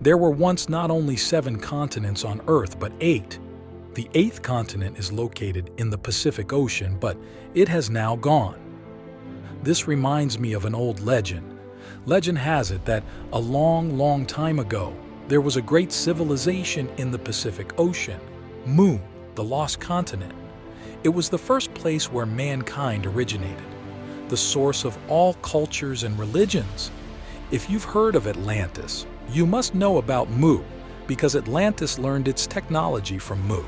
There were once not only 7 continents on Earth, but 8. The 8th continent is located in the Pacific Ocean, but it has now gone. This reminds me of an old legend. Legend has it that a long time ago, there was a great civilization in the Pacific Ocean, Mu, the lost continent. It was the first place where mankind originated, the source of all cultures and religions. If you've heard of Atlantis, you must know about Mu, because Atlantis learned its technology from Mu.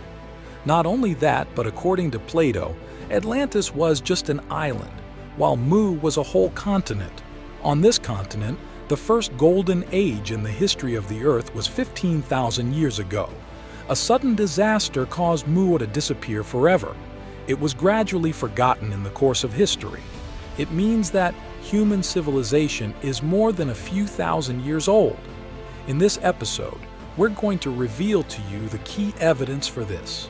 Not only that, but according to Plato, Atlantis was just an island, while Mu was a whole continent. On this continent, the first golden age in the history of the Earth was 15,000 years ago. A sudden disaster caused Mu to disappear forever. It was gradually forgotten in the course of history. It means that human civilization is more than a few thousand years old. In this episode, we're going to reveal to you the key evidence for this.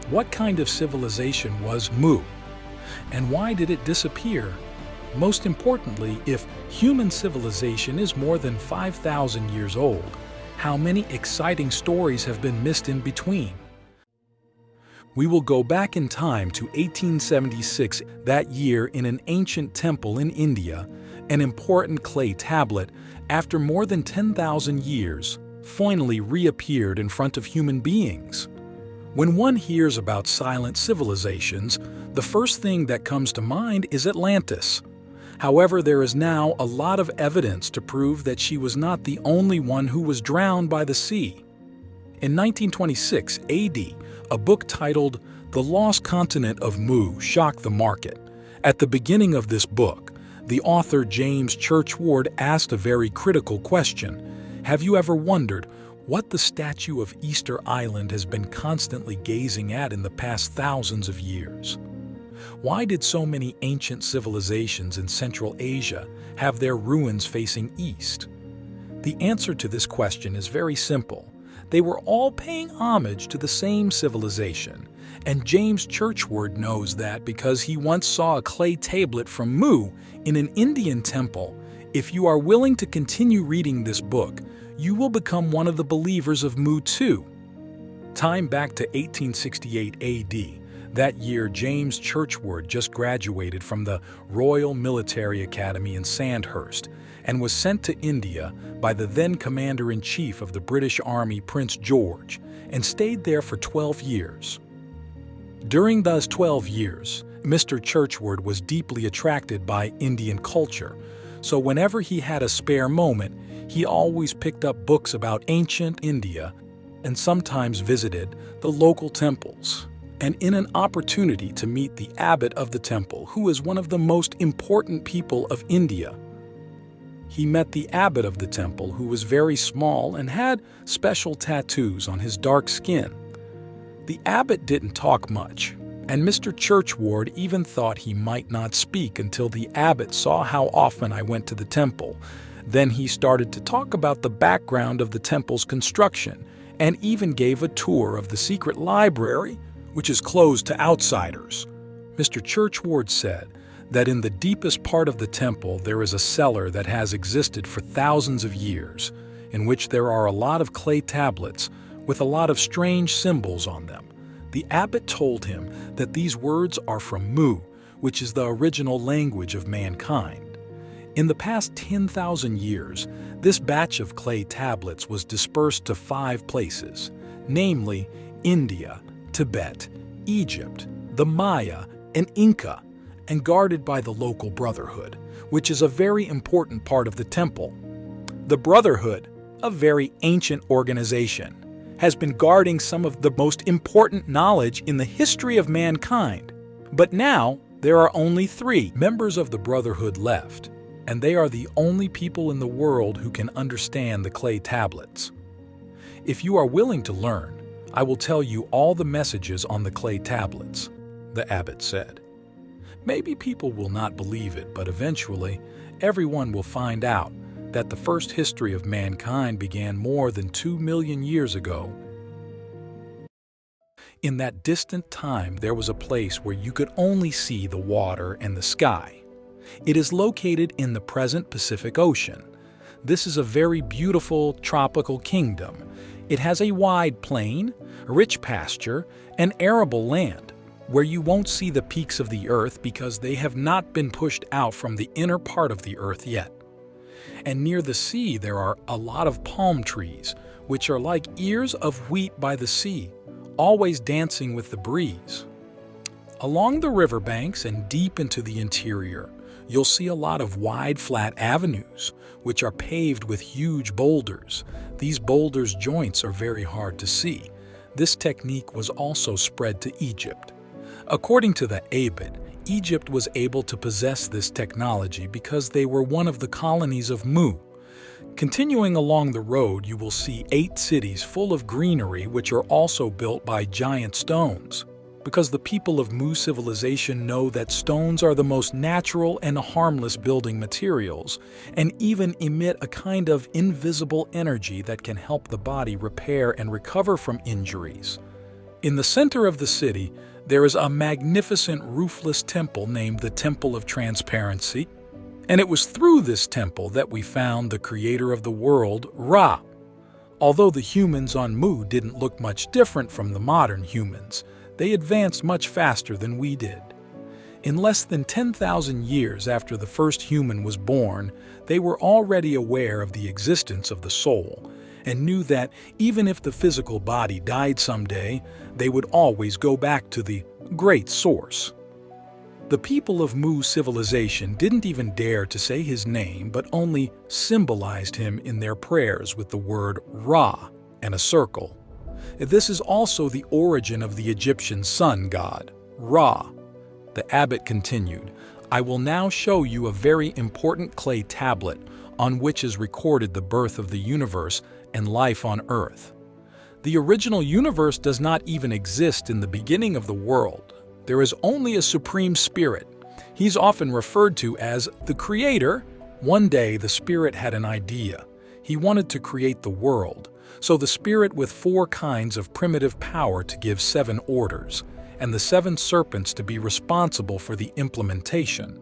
What kind of civilization was Mu? And why did it disappear? Most importantly, if human civilization is more than 5,000 years old, how many exciting stories have been missed in between? We will go back in time to 1876. That year, in an ancient temple in India, an important clay tablet, after more than 10,000 years, finally reappeared in front of human beings. When one hears about silent civilizations, the first thing that comes to mind is Atlantis. However, there is now a lot of evidence to prove that she was not the only one who was drowned by the sea. In 1926 AD, a book titled The Lost Continent of Mu shocked the market. At the beginning of this book, the author James Churchward asked a very critical question. Have you ever wondered what the statue of Easter Island has been constantly gazing at in the past thousands of years? Why did so many ancient civilizations in Central Asia have their ruins facing east? The answer to this question is very simple. They were all paying homage to the same civilization, and James Churchward knows that because he once saw a clay tablet from Mu in an Indian temple. If you are willing to continue reading this book, you will become one of the believers of Mu too. Time back to 1868 AD. That year, James Churchward just graduated from the Royal Military Academy in Sandhurst and was sent to India by the then Commander-in-Chief of the British Army, Prince George, and stayed there for 12 years. During those 12 years, Mr. Churchward was deeply attracted by Indian culture, so whenever he had a spare moment, he always picked up books about ancient India and sometimes visited the local temples. And in an opportunity to meet the abbot of the temple, who is one of the most important people of India, he met the abbot of the temple, who was very small and had special tattoos on his dark skin. The abbot didn't talk much, and Mr. Churchward even thought he might not speak until the abbot saw how often I went to the temple. Then he started to talk about the background of the temple's construction and even gave a tour of the secret library, which is closed to outsiders. Mr. Churchward said that in the deepest part of the temple there is a cellar that has existed for thousands of years, in which there are a lot of clay tablets with a lot of strange symbols on them. The abbot told him that these words are from Mu, which is the original language of mankind. In the past 10,000 years, this batch of clay tablets was dispersed to 5 places, namely India, Tibet, Egypt, the Maya, and Inca, and guarded by the local Brotherhood, which is a very important part of the temple. The Brotherhood, a very ancient organization, has been guarding some of the most important knowledge in the history of mankind. But now, there are only 3 members of the Brotherhood left, and they are the only people in the world who can understand the clay tablets. If you are willing to learn, I will tell you all the messages on the clay tablets, the abbot said. Maybe people will not believe it, but eventually, everyone will find out that the first history of mankind began more than 2 million years ago. In that distant time, there was a place where you could only see the water and the sky. It is located in the present Pacific Ocean. This is a very beautiful tropical kingdom. It has a wide plain, rich pasture, and arable land, where you won't see the peaks of the earth because they have not been pushed out from the inner part of the earth yet. And near the sea there are a lot of palm trees, which are like ears of wheat by the sea, always dancing with the breeze. Along the riverbanks and deep into the interior, you'll see a lot of wide, flat avenues, which are paved with huge boulders. These boulders' joints are very hard to see. This technique was also spread to Egypt. According to the Abid, Egypt was able to possess this technology because they were one of the colonies of Mu. Continuing along the road, you will see 8 cities full of greenery which are also built by giant stones. Because the people of Mu civilization know that stones are the most natural and harmless building materials, and even emit a kind of invisible energy that can help the body repair and recover from injuries. In the center of the city, there is a magnificent roofless temple named the Temple of Transparency, and it was through this temple that we found the creator of the world, Ra. Although the humans on Mu didn't look much different from the modern humans, they advanced much faster than we did. In less than 10,000 years after the first human was born, they were already aware of the existence of the soul, and knew that even if the physical body died someday, they would always go back to the Great Source. The people of Mu civilization didn't even dare to say his name, but only symbolized him in their prayers with the word Ra and a circle. This is also the origin of the Egyptian sun god, Ra. The abbot continued, "I will now show you a very important clay tablet on which is recorded the birth of the universe and life on earth. The original universe does not even exist in the beginning of the world. There is only a supreme spirit. He's often referred to as the creator. One day the spirit had an idea. He wanted to create the world. So the spirit with 4 kinds of primitive power to give 7 orders, and the 7 serpents to be responsible for the implementation.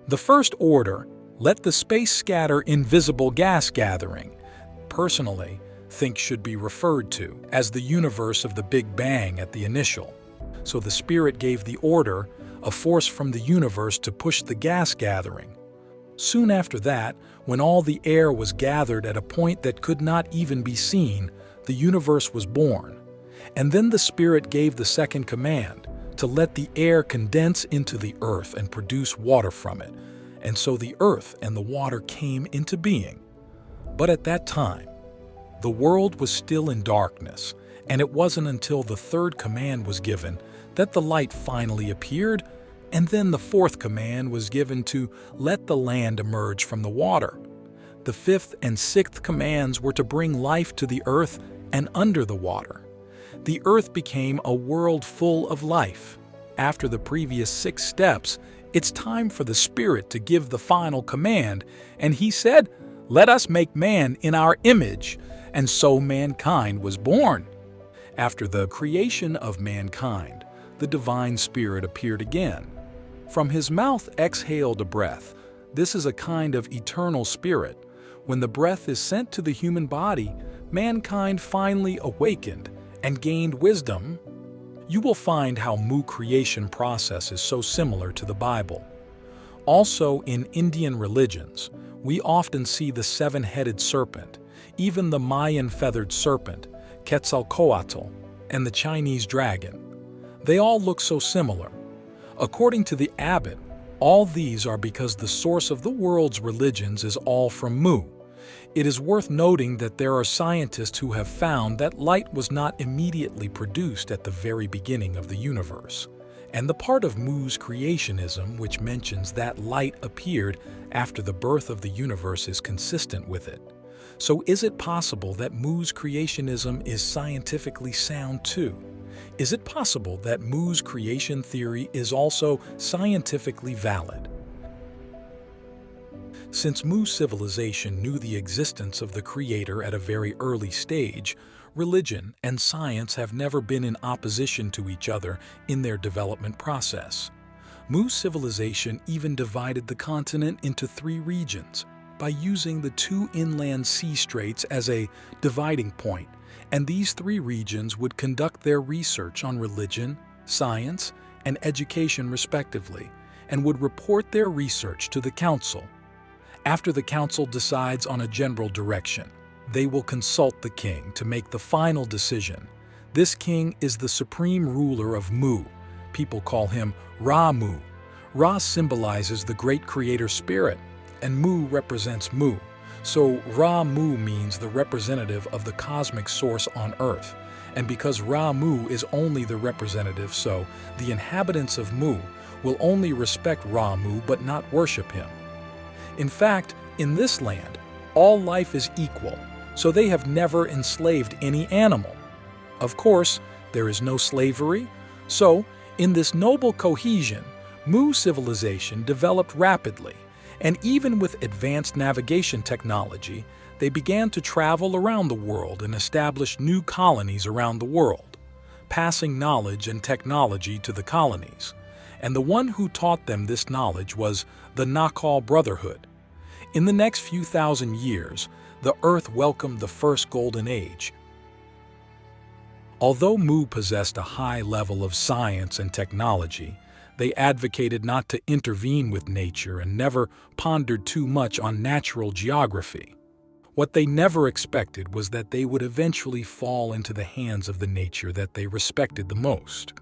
The first order, let the space scatter invisible gas gathering, personally think should be referred to as the universe of the Big Bang at the initial. So the spirit gave the order, a force from the universe to push the gas gathering. Soon after that, when all the air was gathered at a point that could not even be seen, the universe was born. And then the Spirit gave the second command, to let the air condense into the earth and produce water from it. And so the earth and the water came into being. But at that time, the world was still in darkness, and it wasn't until the third command was given that the light finally appeared. And then the 4th command was given to let the land emerge from the water. The 5th and 6th commands were to bring life to the earth and under the water. The earth became a world full of life. After the previous 6 steps, it's time for the Spirit to give the final command, and he said, "Let us make man in our image," and so mankind was born. After the creation of mankind, the divine Spirit appeared again. From his mouth exhaled a breath. This is a kind of eternal spirit. When the breath is sent to the human body, mankind finally awakened and gained wisdom. You will find how Mu creation process is so similar to the Bible. Also, in Indian religions, we often see the 7-headed serpent, even the Mayan feathered serpent, Quetzalcoatl, and the Chinese dragon. They all look so similar. According to the abbot, all these are because the source of the world's religions is all from Mu. It is worth noting that there are scientists who have found that light was not immediately produced at the very beginning of the universe, and the part of Mu's creationism which mentions that light appeared after the birth of the universe is consistent with it. So is it possible that Mu's creationism is scientifically sound too? Is it possible that Mu's creation theory is also scientifically valid? Since Mu civilization knew the existence of the Creator at a very early stage, religion and science have never been in opposition to each other in their development process. Mu civilization even divided the continent into 3 regions: by using the two inland sea straits as a dividing point, and these three regions would conduct their research on religion, science, and education respectively, and would report their research to the council. After the council decides on a general direction, they will consult the king to make the final decision. This king is the supreme ruler of Mu. People call him Ramu. Ra symbolizes the great creator spirit, and Mu represents Mu. So Ramu means the representative of the cosmic source on earth. And because Ramu is only the representative, so the inhabitants of Mu will only respect Ramu but not worship him. In fact, in this land, all life is equal, so they have never enslaved any animal. Of course, there is no slavery, so in this noble cohesion, Mu civilization developed rapidly, and even with advanced navigation technology, they began to travel around the world and establish new colonies around the world, passing knowledge and technology to the colonies. And the one who taught them this knowledge was the Nakal Brotherhood. In the next few thousand years, the Earth welcomed the first Golden Age. Although Mu possessed a high level of science and technology, they advocated not to intervene with nature and never pondered too much on natural geography. What they never expected was that they would eventually fall into the hands of the nature that they respected the most.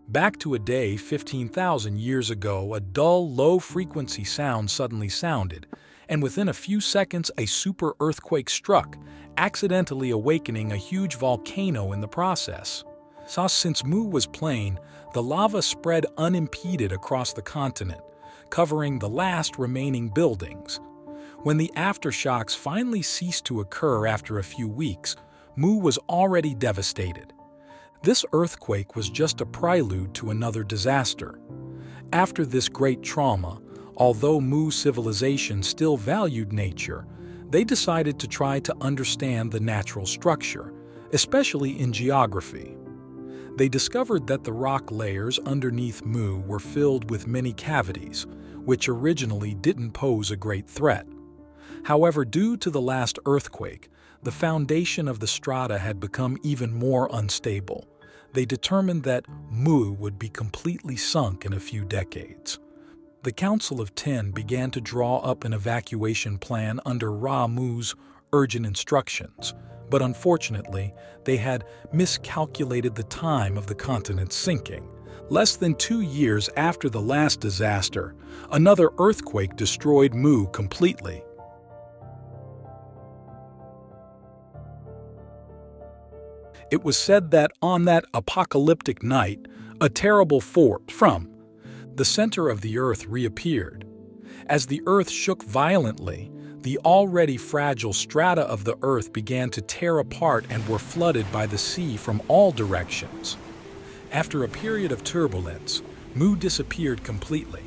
Back to a day 15,000 years ago, a dull, low-frequency sound suddenly sounded, and within a few seconds a super earthquake struck, accidentally awakening a huge volcano in the process. Since Mu was plain, the lava spread unimpeded across the continent, covering the last remaining buildings. When the aftershocks finally ceased to occur after a few weeks, Mu was already devastated. This earthquake was just a prelude to another disaster. After this great trauma, although Mu civilization still valued nature, they decided to try to understand the natural structure, especially in geography. They discovered that the rock layers underneath Mu were filled with many cavities, which originally didn't pose a great threat. However, due to the last earthquake, the foundation of the strata had become even more unstable. They determined that Mu would be completely sunk in a few decades. The Council of 10 began to draw up an evacuation plan under Ramu's urgent instructions, but unfortunately, they had miscalculated the time of the continent's sinking. Less than 2 years after the last disaster, another earthquake destroyed Mu completely. It was said that on that apocalyptic night, a terrible force from the center of the earth reappeared. As the earth shook violently, the already fragile strata of the earth began to tear apart and were flooded by the sea from all directions. After a period of turbulence, Mu disappeared completely.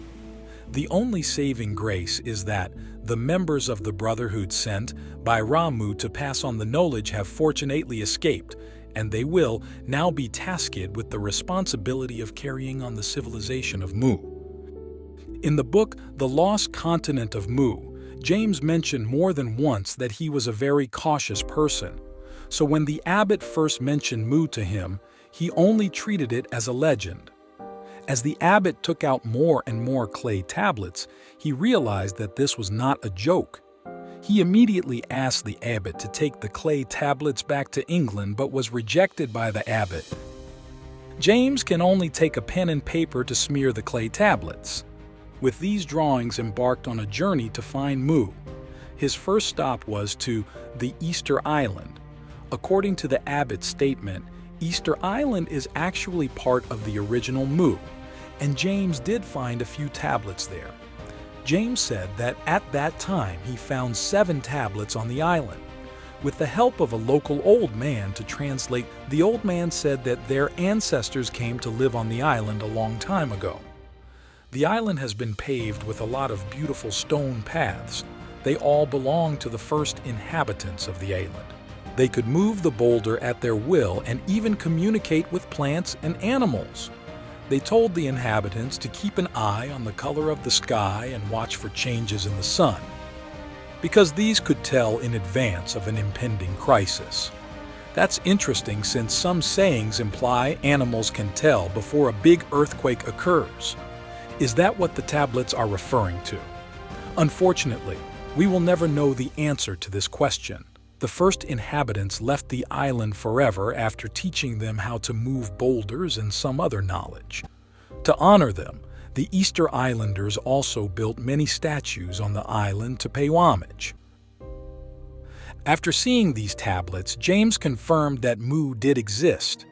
The only saving grace is that the members of the Brotherhood sent by Ramu to pass on the knowledge have fortunately escaped, and they will now be tasked with the responsibility of carrying on the civilization of Mu. In the book The Lost Continent of Mu, James mentioned more than once that he was a very cautious person. So when the abbot first mentioned Mu to him, he only treated it as a legend. As the abbot took out more and more clay tablets, he realized that this was not a joke. He immediately asked the abbot to take the clay tablets back to England, but was rejected by the abbot. James can only take a pen and paper to smear the clay tablets. With these drawings, embarked on a journey to find Mu. His first stop was to the Easter Island. According to the abbot's statement, Easter Island is actually part of the original Mu, and James did find a few tablets there. James said that at that time he found 7 tablets on the island. With the help of a local old man to translate, the old man said that their ancestors came to live on the island a long time ago. The island has been paved with a lot of beautiful stone paths. They all belong to the first inhabitants of the island. They could move the boulder at their will and even communicate with plants and animals. They told the inhabitants to keep an eye on the color of the sky and watch for changes in the sun. because these could tell in advance of an impending crisis. That's interesting since some sayings imply animals can tell before a big earthquake occurs. Is that what the tablets are referring to? Unfortunately, we will never know the answer to this question. The first inhabitants left the island forever after teaching them how to move boulders and some other knowledge. To honor them, the Easter Islanders also built many statues on the island to pay homage. After seeing these tablets, James confirmed that Mu did exist.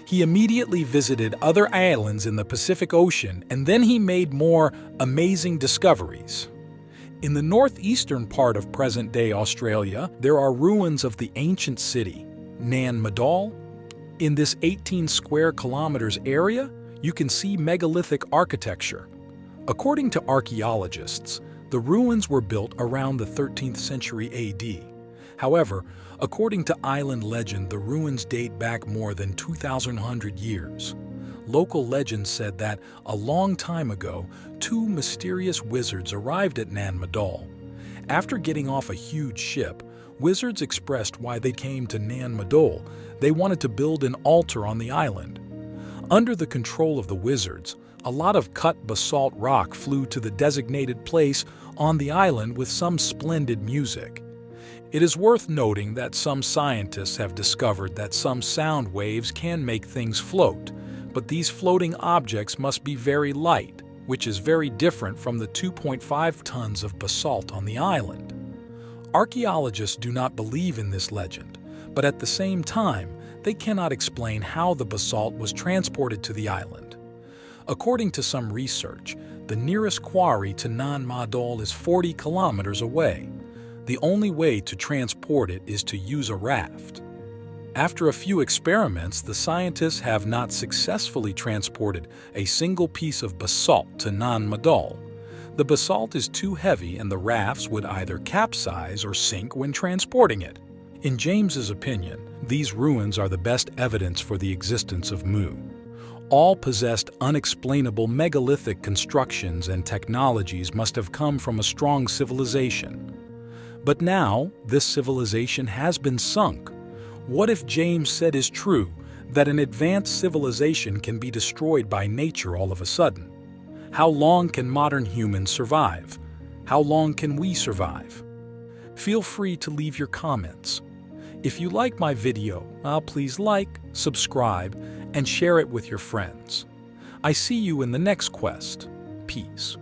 He immediately visited other islands in the Pacific Ocean, and then he made more amazing discoveries. In the northeastern part of present-day Australia, there are ruins of the ancient city, Nan Madol. In this 18 square kilometers area, you can see megalithic architecture. According to archaeologists, the ruins were built around the 13th century AD. However, according to island legend, the ruins date back more than 2,100 years. Local legend said that, a long time ago, two mysterious wizards arrived at Nan Madol. After getting off a huge ship, wizards expressed why they came to Nan Madol. They wanted to build an altar on the island. Under the control of the wizards, a lot of cut basalt rock flew to the designated place on the island with some splendid music. It is worth noting that some scientists have discovered that some sound waves can make things float, but these floating objects must be very light, which is very different from the 2.5 tons of basalt on the island. Archaeologists do not believe in this legend, but at the same time, they cannot explain how the basalt was transported to the island. According to some research, the nearest quarry to Nan Madol is 40 kilometers away. The only way to transport it is to use a raft. After a few experiments, the scientists have not successfully transported a single piece of basalt to Nan Madol. The basalt is too heavy and the rafts would either capsize or sink when transporting it. In James's opinion, these ruins are the best evidence for the existence of Mu. All possessed unexplainable megalithic constructions and technologies must have come from a strong civilization. But now, this civilization has been sunk. What if James said is true, that an advanced civilization can be destroyed by nature all of a sudden? How long can modern humans survive? How long can we survive? Feel free to leave your comments. If you like my video, please like, subscribe, and share it with your friends. I see you in the next quest. Peace.